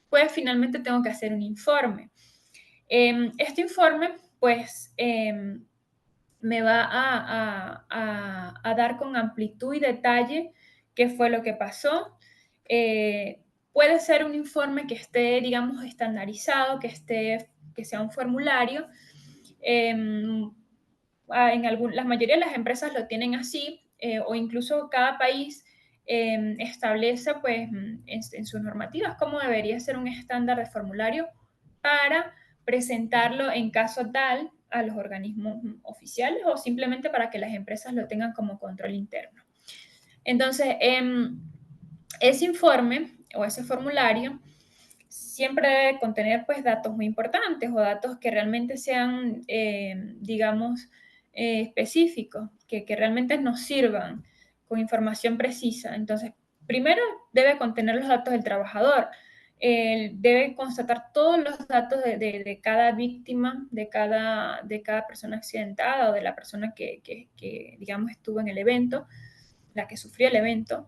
pues finalmente tengo que hacer un informe. Este informe, pues, me va a dar con amplitud y detalle qué fue lo que pasó. Puede ser un informe que esté, digamos, estandarizado, que sea un formulario. La mayoría de las empresas lo tienen así, o incluso cada país establece pues, en sus normativas cómo debería ser un estándar de formulario para presentarlo en caso tal a los organismos oficiales o simplemente para que las empresas lo tengan como control interno. Entonces, ese informe o ese formulario siempre debe contener pues datos muy importantes o datos que realmente sean, digamos, específicos, que realmente nos sirvan con información precisa. Entonces, primero debe contener los datos del trabajador, debe constatar todos los datos de cada víctima, de cada persona accidentada o de la persona que, digamos, estuvo en el evento, la que sufrió el evento.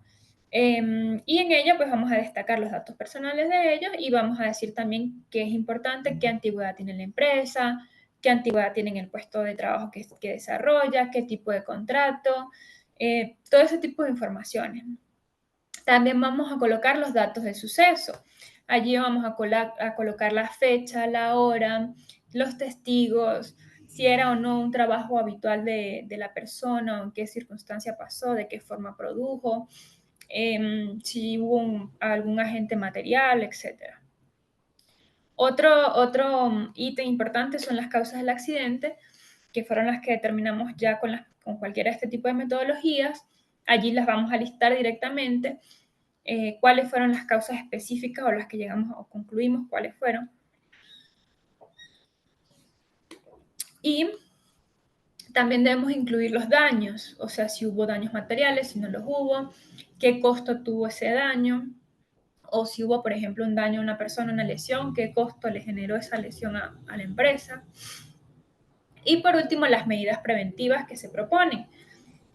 Y en ella pues vamos a destacar los datos personales de ellos y vamos a decir también qué es importante, qué antigüedad tiene la empresa, qué antigüedad tiene el puesto de trabajo que desarrolla, qué tipo de contrato, todo ese tipo de informaciones. También vamos a colocar los datos del suceso. Allí vamos a colocar la fecha, la hora, los testigos, si era o no un trabajo habitual de la persona, en qué circunstancia pasó, de qué forma produjo, si hubo algún agente material, etc. Otro ítem importante son las causas del accidente, que fueron las que determinamos ya con cualquiera de este tipo de metodologías. Allí las vamos a listar directamente, cuáles fueron las causas específicas o las que llegamos o concluimos cuáles fueron. Y también debemos incluir los daños, o sea, si hubo daños materiales, si no los hubo, qué costo tuvo ese daño, o si hubo, por ejemplo, un daño a una persona, una lesión, qué costo le generó esa lesión a la empresa. Y por último, las medidas preventivas que se proponen.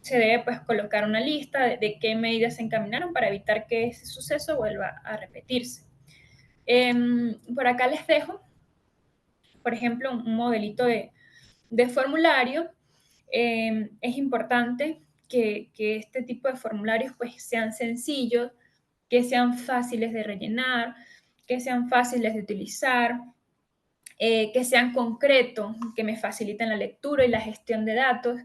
Se debe pues colocar una lista de qué medidas se encaminaron para evitar que ese suceso vuelva a repetirse. Por acá les dejo, por ejemplo, un modelito de formulario. Es importante que este tipo de formularios pues sean sencillos, que sean fáciles de rellenar, que sean fáciles de utilizar, que sean concretos, que me faciliten la lectura y la gestión de datos,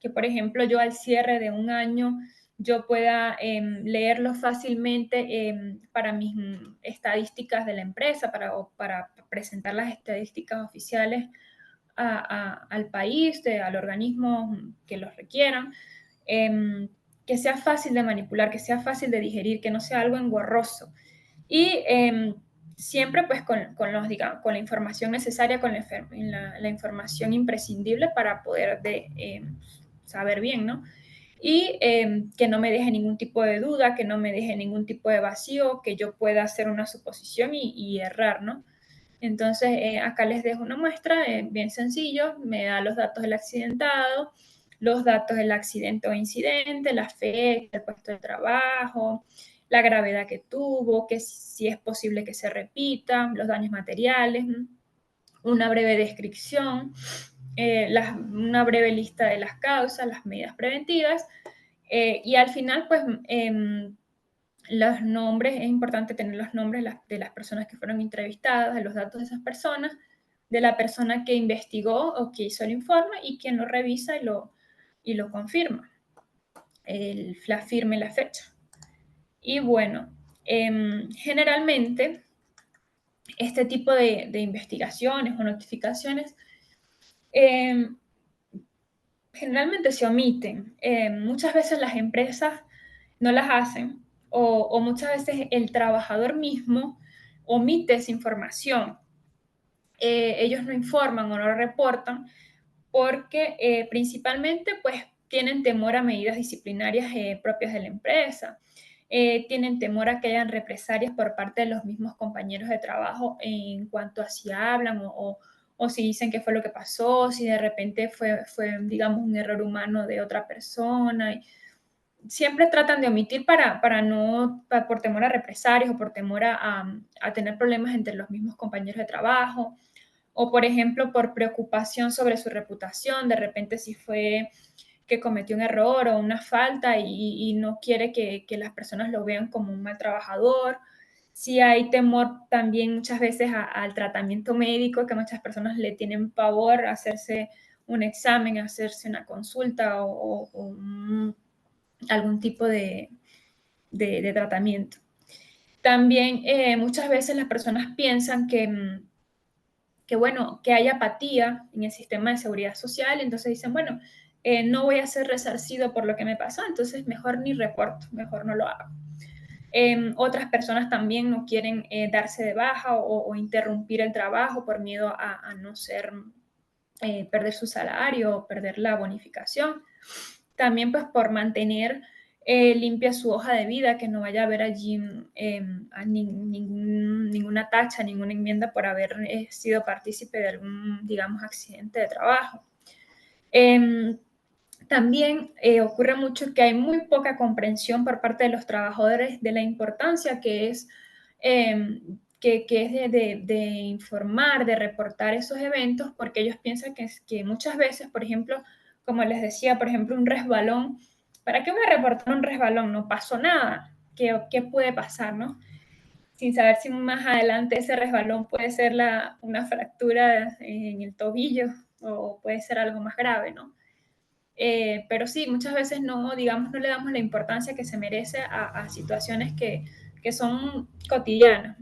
que por ejemplo yo al cierre de un año yo pueda leerlo fácilmente para mis estadísticas de la empresa, para presentar las estadísticas oficiales al país, al organismo que los requieran, que sea fácil de manipular, que sea fácil de digerir, que no sea algo engorroso. Y siempre pues digamos, con la información necesaria, con la información imprescindible para poder saber bien, ¿no? Y que no me deje ningún tipo de duda, que no me deje ningún tipo de vacío, que yo pueda hacer una suposición y errar, ¿no? Entonces, acá les dejo una muestra, bien sencillo, me da los datos del accidentado, los datos del accidente o incidente, la fecha, el puesto de trabajo, la gravedad que tuvo, que si es posible que se repita, los daños materiales, una breve descripción, una breve lista de las causas, las medidas preventivas, y al final, pues, los nombres, es importante tener los nombres de las personas que fueron entrevistadas, de los datos de esas personas, de la persona que investigó o que hizo el informe y quien lo revisa y lo confirma, la firma y la fecha. Y bueno, generalmente este tipo de investigaciones o notificaciones generalmente se omiten. Muchas veces las empresas no las hacen o muchas veces el trabajador mismo omite esa información. Ellos no informan o no reportan porque principalmente pues tienen temor a medidas disciplinarias propias de la empresa. Tienen temor a que hayan represalias por parte de los mismos compañeros de trabajo en cuanto a si hablan o si dicen qué fue lo que pasó, si de repente fue, digamos, un error humano de otra persona. Y siempre tratan de omitir para no, por temor a represalias o por temor a tener problemas entre los mismos compañeros de trabajo, o por ejemplo, por preocupación sobre su reputación, de repente si fue que cometió un error o una falta y no quiere que las personas lo vean como un mal trabajador. Si hay temor también muchas veces al tratamiento médico, que muchas personas le tienen pavor a hacerse un examen, a hacerse una consulta o algún tipo de tratamiento. También muchas veces las personas piensan que, bueno, que hay apatía en el sistema de seguridad social, entonces dicen, bueno, no voy a ser resarcido por lo que me pasó, entonces mejor ni reporto, mejor no lo hago. Otras personas también no quieren darse de baja o interrumpir el trabajo por miedo a no ser, perder su salario o perder la bonificación. También pues por mantener limpia su hoja de vida, que no vaya a haber allí ninguna tacha, ninguna enmienda por haber sido partícipe de algún, digamos, accidente de trabajo. Eh, También ocurre mucho que hay muy poca comprensión por parte de los trabajadores de la importancia que es, que es de informar, de reportar esos eventos, porque ellos piensan que muchas veces, por ejemplo, como les decía, por ejemplo, un resbalón, ¿para qué voy a reportar un resbalón? No pasó nada. ¿Qué puede pasar, no? Sin saber si más adelante ese resbalón puede ser una fractura en el tobillo o puede ser algo más grave, ¿no? Pero sí, muchas veces no, digamos, no le damos la importancia que se merece a situaciones que son cotidianas.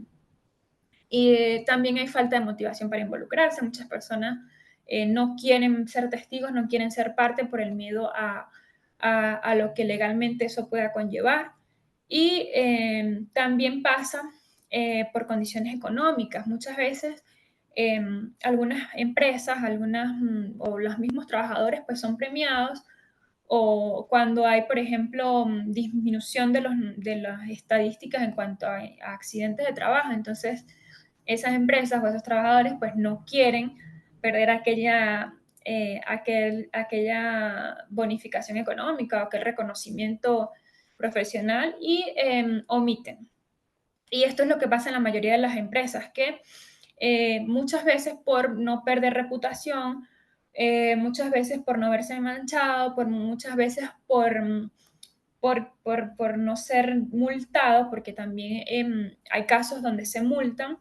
Y también hay falta de motivación para involucrarse. Muchas personas no quieren ser testigos, no quieren ser parte por el miedo a lo que legalmente eso pueda conllevar. Y también pasa por condiciones económicas. Muchas veces algunas empresas, o los mismos trabajadores, pues son premiados o cuando hay, por ejemplo, disminución de las estadísticas en cuanto a accidentes de trabajo. Entonces, esas empresas o esos trabajadores pues no quieren perder aquella bonificación económica o aquel reconocimiento profesional y omiten. Y esto es lo que pasa en la mayoría de las empresas, que muchas veces por no perder reputación, muchas veces por no verse manchado, muchas veces por no ser multado, porque también hay casos donde se multan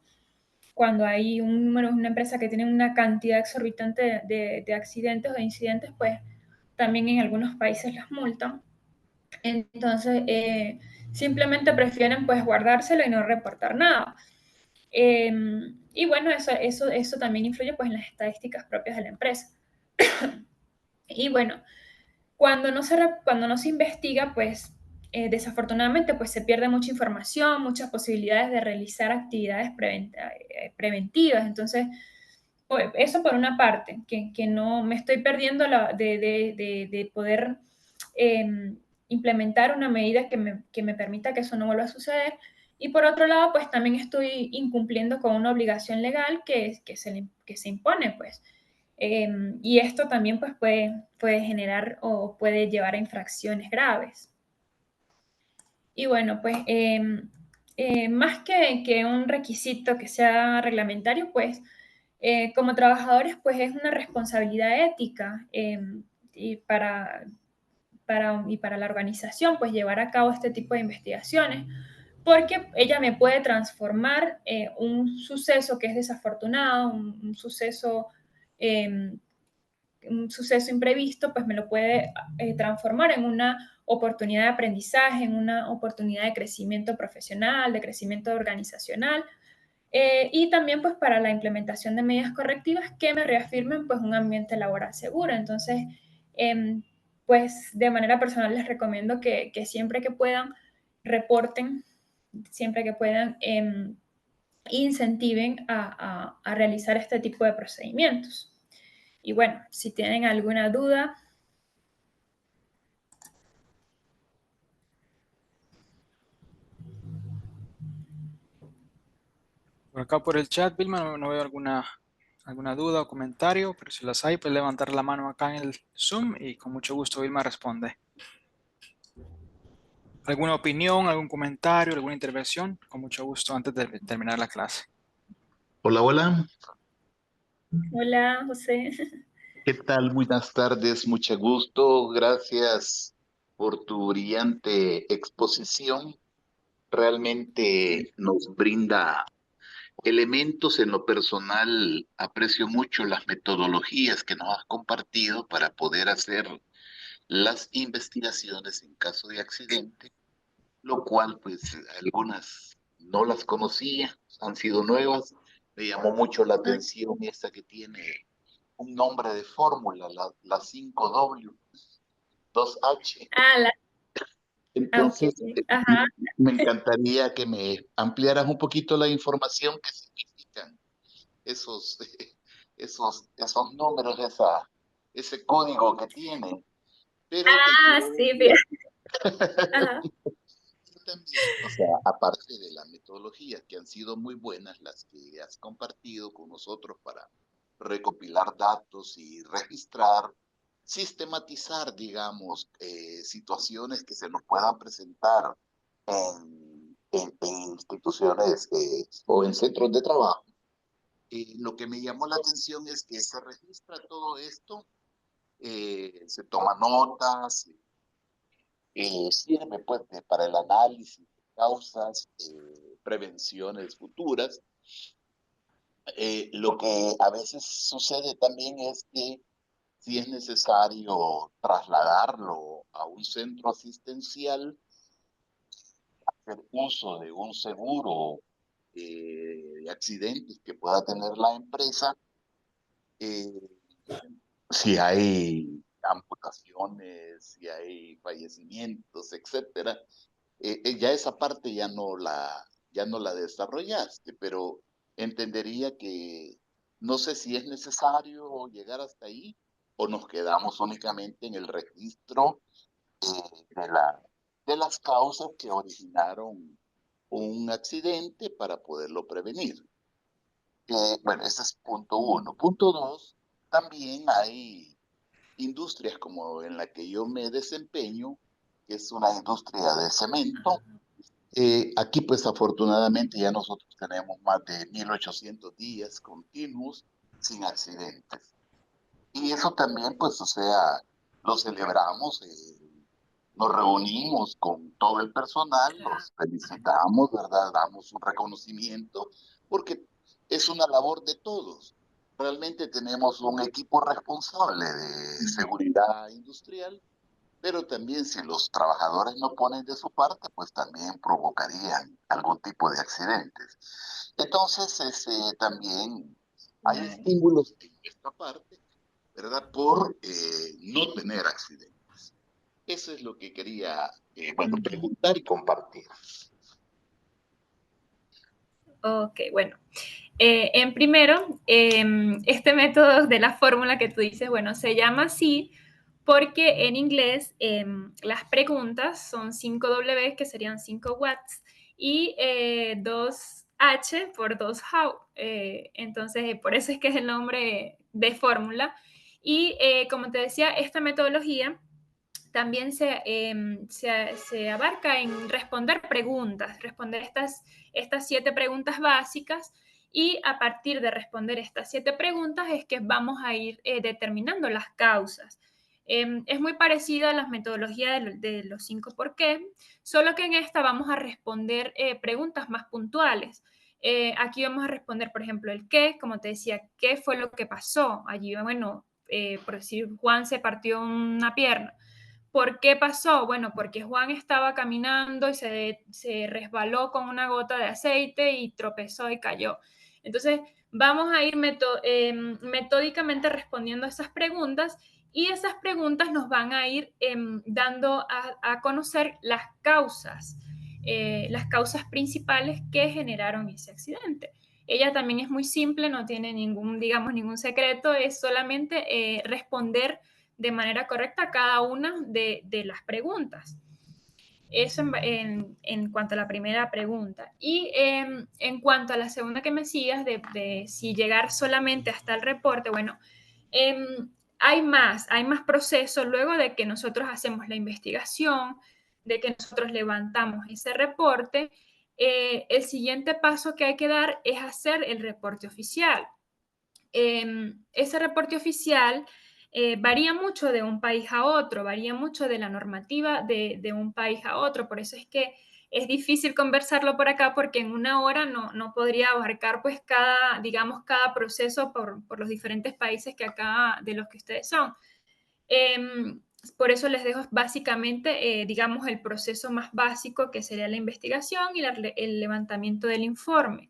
cuando hay una empresa que tiene una cantidad exorbitante de accidentes o de incidentes, pues también en algunos países las multan. Entonces, simplemente prefieren pues guardárselo y no reportar nada. Y bueno, eso también influye pues en las estadísticas propias de la empresa. Y bueno, cuando no se investiga, pues desafortunadamente pues se pierde mucha información, muchas posibilidades de realizar actividades preventivas. Entonces, pues, eso por una parte, que no me estoy perdiendo de poder eh, implementar una medida que me permita que eso no vuelva a suceder. Y por otro lado, pues también estoy incumpliendo con una obligación legal que se impone, pues. Y esto también pues, puede generar o puede llevar a infracciones graves. Y bueno, pues más que un requisito que sea reglamentario, pues como trabajadores, pues es una responsabilidad ética y para la organización, pues llevar a cabo este tipo de investigaciones, porque ella me puede transformar un suceso que es desafortunado, eh, un suceso imprevisto, pues me lo puede transformar en una oportunidad de aprendizaje, en una oportunidad de crecimiento profesional, de crecimiento organizacional, y también pues para la implementación de medidas correctivas que me reafirmen pues un ambiente laboral seguro. Entonces, pues de manera personal les recomiendo que siempre que puedan reporten, siempre que puedan incentiven a realizar este tipo de procedimientos. Y bueno, si tienen alguna duda. Por acá por el chat, Vilma, no veo alguna duda o comentario, pero si las hay, pues levantar la mano acá en el Zoom y con mucho gusto Vilma responde. ¿Alguna opinión, algún comentario, alguna intervención? Con mucho gusto antes de terminar la clase. Hola, hola. Hola, José. ¿Qué tal? Buenas tardes, mucho gusto. Gracias por tu brillante exposición. Realmente nos brinda elementos en lo personal. Aprecio mucho las metodologías que nos has compartido para poder hacer las investigaciones en caso de accidente, lo cual pues algunas no las conocía, han sido nuevas. Me llamó mucho la atención esta que tiene un nombre de fórmula, la 5W, 2H. Ah, ok. Entonces, Ajá. me encantaría que me ampliaras un poquito la información que significan esos, esos números, ese código que tienen. Pero Ah, sí, bien. Ajá. también, o sea, aparte de las metodologías que han sido muy buenas, las que has compartido con nosotros para recopilar datos y registrar, sistematizar, digamos, situaciones que se nos puedan presentar en instituciones o en centros de trabajo. Lo que me llamó la atención es que se registra todo esto, se toma notas, sirve pues para el análisis de causas, prevenciones futuras. Lo que a veces sucede también es que si es necesario trasladarlo a un centro asistencial, hacer uso de un seguro de accidentes que pueda tener la empresa, eh, si hay amputaciones, si hay fallecimientos, etcétera, ya esa parte ya no la desarrollaste, pero entendería que no sé si es necesario llegar hasta ahí o nos quedamos únicamente en el registro de de las causas que originaron un accidente para poderlo prevenir. Bueno, ese es punto uno. Punto dos, también hay industrias como en la que yo me desempeño, que es una industria de cemento. Aquí, pues afortunadamente ya nosotros tenemos más de 1800 días continuos sin accidentes. Y eso también, pues, o sea, lo celebramos, nos reunimos con todo el personal, los felicitamos, ¿verdad? Damos un reconocimiento, porque es una labor de todos. Realmente tenemos un equipo responsable de seguridad industrial, pero también si los trabajadores no ponen de su parte, pues también provocarían algún tipo de accidentes. Entonces, también hay Claro. estímulos en esta parte, ¿verdad? Por no tener accidentes. Eso es lo que quería, bueno, preguntar y compartir. Ok, bueno. En primero, este método de la fórmula que tú dices, bueno, se llama así porque en inglés las preguntas son 5 W, que serían 5 watts, y 2H por 2 how. Entonces, por eso es que es el nombre de fórmula. Y como te decía, esta metodología también se abarca en responder preguntas, responder estas 7 preguntas básicas, y a partir de responder estas 7 preguntas es que vamos a ir determinando las causas. Es muy parecida a las metodologías de los 5 por qué, solo que en esta vamos a responder preguntas más puntuales. Aquí vamos a responder, por ejemplo, el qué, como te decía, qué fue lo que pasó. Allí, bueno, por decir, Juan se partió una pierna. ¿Por qué pasó? Bueno, porque Juan estaba caminando y se resbaló con una gota de aceite y tropezó y cayó. Entonces, vamos a ir metódicamente respondiendo a esas preguntas, y esas preguntas nos van a ir dando a conocer las causas principales que generaron ese accidente. ella también es muy simple, no tiene ningún, digamos, ningún secreto, es solamente responder de manera correcta a cada una de las preguntas. Eso en cuanto a la primera pregunta. Y en cuanto a la segunda que me decías, de si llegar solamente hasta el reporte, bueno, hay más procesos luego de que nosotros hacemos la investigación, de que nosotros levantamos ese reporte. El siguiente paso que hay que dar es hacer el reporte oficial. Ese reporte oficial varía mucho de un país a otro, varía mucho de la normativa de un país a otro, por eso es que es difícil conversarlo por acá porque en una hora no podría abarcar pues digamos, cada proceso por los diferentes países que acá de los que ustedes son. Por eso les dejo básicamente, digamos, el proceso más básico que sería la investigación y el levantamiento del informe.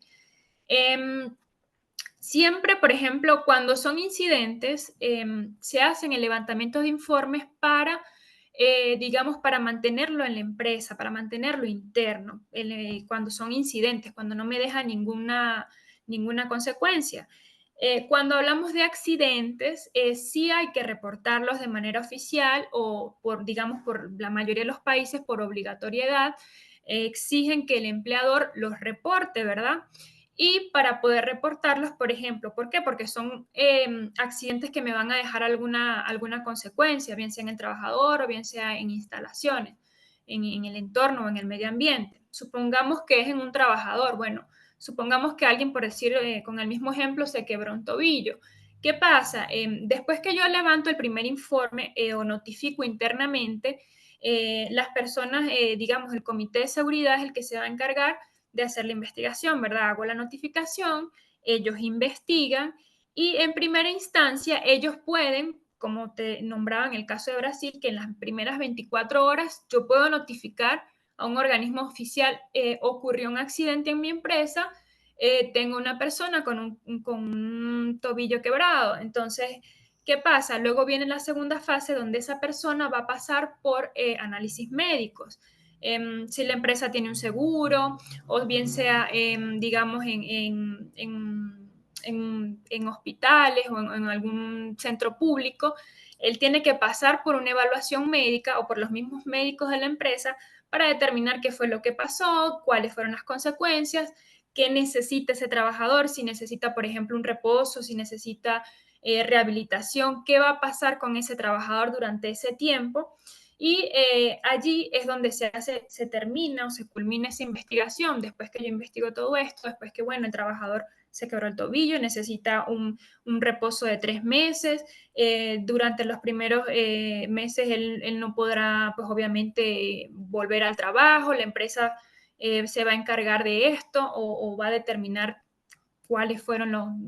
Siempre, por ejemplo, cuando son incidentes, se hacen el levantamiento de informes para, digamos, para mantenerlo en la empresa, para mantenerlo interno, cuando son incidentes, cuando no me deja ninguna consecuencia. Cuando hablamos de accidentes, sí hay que reportarlos de manera oficial o, digamos, por la mayoría de los países, por obligatoriedad, exigen que el empleador los reporte, ¿verdad? Y para poder reportarlos, por ejemplo, ¿por qué? Porque son accidentes que me van a dejar alguna consecuencia, bien sea en el trabajador o bien sea en instalaciones, en el entorno o en el medio ambiente. Supongamos que es en un trabajador, bueno, supongamos que alguien, por decir, con el mismo ejemplo, se quebró un tobillo. ¿Qué pasa? Después que yo levanto el primer informe o notifico internamente, las personas, digamos, el comité de seguridad es el que se va a encargar de hacer la investigación, ¿verdad? Hago la notificación, ellos investigan y en primera instancia ellos pueden, como te nombraba en el caso de Brasil, que en las primeras 24 horas yo puedo notificar a un organismo oficial, ocurrió un accidente en mi empresa, tengo una persona con un tobillo quebrado. Entonces, ¿qué pasa? Luego viene la segunda fase donde esa persona va a pasar por análisis médicos. Si la empresa tiene un seguro o bien sea, digamos, en hospitales o en algún centro público, él tiene que pasar por una evaluación médica o por los mismos médicos de la empresa para determinar qué fue lo que pasó, cuáles fueron las consecuencias, qué necesita ese trabajador, si necesita, por ejemplo, un reposo, si necesita rehabilitación, qué va a pasar con ese trabajador durante ese tiempo. Y allí es donde se termina o se culmina esa investigación. Después que yo investigo todo esto, después que, bueno, el trabajador se quebró el tobillo, necesita un reposo de 3 meses. Durante los primeros meses él no podrá, pues obviamente, volver al trabajo. La empresa se va a encargar de esto o va a determinar cuáles fueron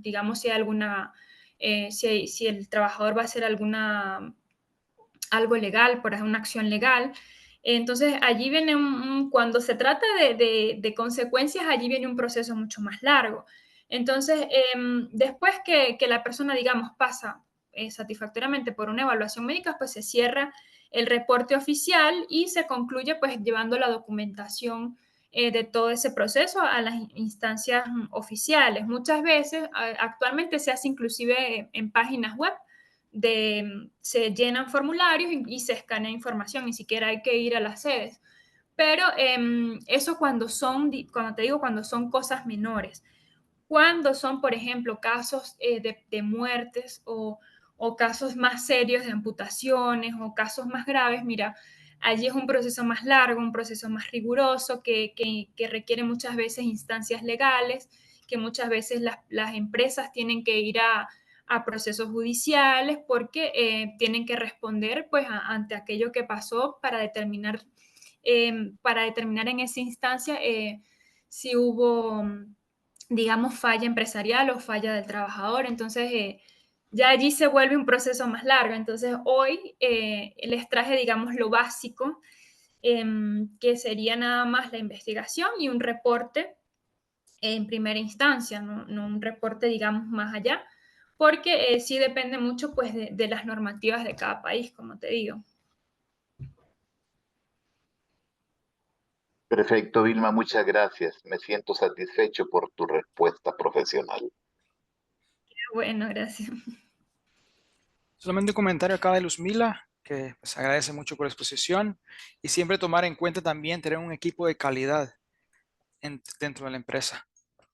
digamos, si hay alguna, si el trabajador va a hacer algo legal, por ejemplo, una acción legal. Entonces, allí viene cuando se trata de consecuencias, allí viene un proceso mucho más largo. Entonces, después que la persona, digamos, pasa satisfactoriamente por una evaluación médica, pues se cierra el reporte oficial y se concluye pues llevando la documentación de todo ese proceso a las instancias oficiales. Muchas veces, actualmente se hace inclusive en páginas web, se llenan formularios y se escanea información, ni siquiera hay que ir a las sedes. Pero eso cuando te digo, cuando son cosas menores. Cuando son, por ejemplo, casos de muertes o casos más serios de amputaciones o casos más graves, mira, allí es un proceso más largo, un proceso más riguroso que requiere muchas veces instancias legales, que muchas veces las empresas tienen que ir a procesos judiciales porque tienen que responder pues ante aquello que pasó para determinar en esa instancia si hubo, digamos, falla empresarial o falla del trabajador. Entonces, ya allí se vuelve un proceso más largo. Entonces, hoy les traje, digamos, lo básico, que sería nada más la investigación y un reporte en primera instancia, no un reporte, digamos, más allá, porque sí depende mucho, pues, de las normativas de cada país, como te digo. Perfecto, Vilma, muchas gracias. Me siento satisfecho por tu respuesta profesional. Bueno, gracias. Solamente un comentario acá de Luzmila, que pues, agradece mucho por la exposición y siempre tomar en cuenta también tener un equipo de calidad dentro de la empresa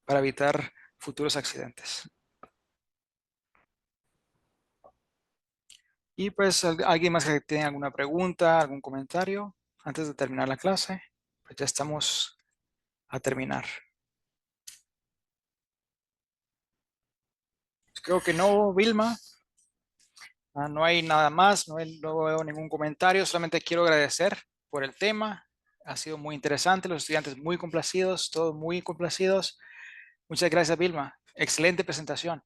para evitar futuros accidentes. Y pues alguien más que tenga alguna pregunta, algún comentario antes de terminar la clase, pues ya estamos a terminar. Creo que no, Vilma. No hay nada más, no veo ningún comentario, solamente quiero agradecer por el tema. Ha sido muy interesante, los estudiantes muy complacidos, todos muy complacidos. Muchas gracias, Vilma. Excelente presentación.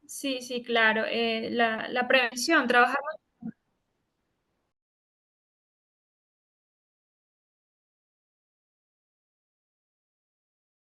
Sí, sí, claro. La prevención, trabajar